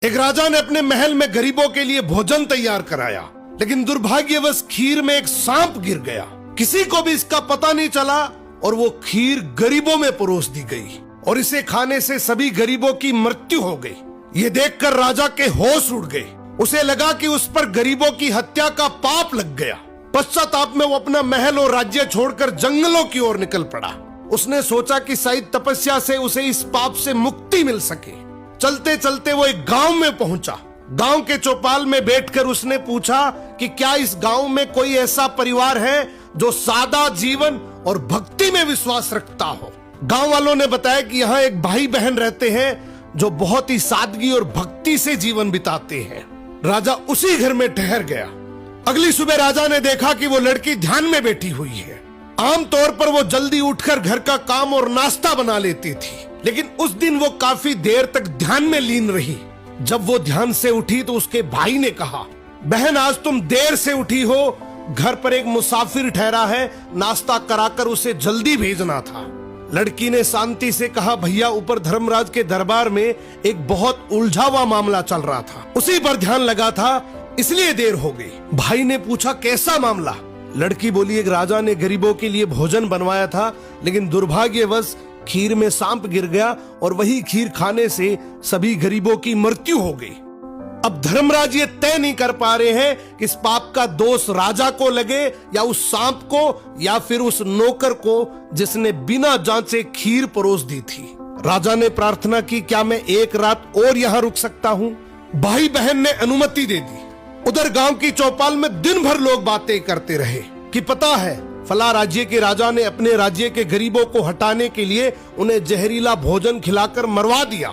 एक राजा ने अपने महल में गरीबों के लिए भोजन तैयार कराया, लेकिन दुर्भाग्यवश खीर में एक सांप गिर गया। किसी को भी इसका पता नहीं चला और वो खीर गरीबों में परोस दी गई और इसे खाने से सभी गरीबों की मृत्यु हो गई। ये देखकर राजा के होश उड़ गए। उसे लगा कि उस पर गरीबों की हत्या का पाप लग गया। पश्चाताप में वो अपना महल और राज्य छोड़कर जंगलों की ओर निकल पड़ा। उसने सोचा कि शायद तपस्या से उसे इस पाप से मुक्ति मिल सके। चलते चलते वो एक गांव में पहुंचा। गांव के चौपाल में बैठकर उसने पूछा कि क्या इस गांव में कोई ऐसा परिवार है जो सादा जीवन और भक्ति में विश्वास रखता हो। गांव वालों ने बताया कि यहाँ एक भाई बहन रहते हैं जो बहुत ही सादगी और भक्ति से जीवन बिताते हैं। राजा उसी घर में ठहर गया। अगली सुबह राजा ने देखा कि वो लड़की ध्यान में बैठी हुई है। आमतौर पर वो जल्दी उठकर घर का काम और नाश्ता बना लेती थी, लेकिन उस दिन वो काफी देर तक ध्यान में लीन रही। जब वो ध्यान से उठी तो उसके भाई ने कहा, बहन आज तुम देर से उठी हो, घर पर एक मुसाफिर ठहरा है, नाश्ता कराकर उसे जल्दी भेजना था। लड़की ने शांति से कहा, भैया ऊपर धर्मराज के दरबार में एक बहुत उलझा हुआ मामला चल रहा था, उसी पर ध्यान लगा था, इसलिए देर हो गई। भाई ने पूछा, कैसा मामला? लड़की बोली, एक राजा ने गरीबों के लिए भोजन बनवाया था, लेकिन दुर्भाग्यवश खीर में सांप गिर गया और वही खीर खाने से सभी गरीबों की मृत्यु हो गई। अब धर्मराज ये तय नहीं कर पा रहे हैं कि इस पाप का दोष राजा को लगे या उस सांप को या फिर उस नौकर को जिसने बिना जांचे खीर परोस दी थी। राजा ने प्रार्थना की, क्या मैं एक रात और यहाँ रुक सकता हूँ? भाई बहन ने अनुमति दे दी। उधर गांव की चौपाल में दिन भर लोग बातें करते रहे कि पता है फला राज्य के राजा ने अपने राज्य के गरीबों को हटाने के लिए उन्हें जहरीला भोजन खिलाकर मरवा दिया।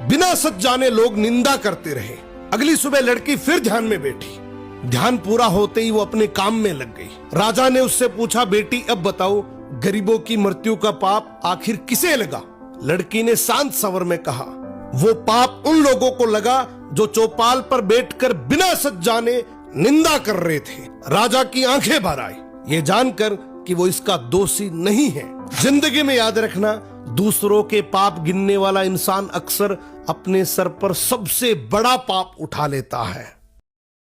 बिना सच जाने लोग निंदा करते रहे। अगली सुबह लड़की फिर ध्यान में बैठी। ध्यान पूरा होते ही वो अपने काम में लग गई। राजा ने उससे पूछा, बेटी अब बताओ गरीबों की मृत्यु का पाप आखिर किसे लगा? लड़की ने शांत स्वर में कहा, वो पाप उन लोगों को लगा जो चौपाल पर बैठकर बिना सच जाने निंदा कर रहे थे। राजा की आंखें भर आई ये जानकर कि वो इसका दोषी नहीं है। जिंदगी में याद रखना, दूसरों के पाप गिनने वाला इंसान अक्सर अपने सर पर सबसे बड़ा पाप उठा लेता है।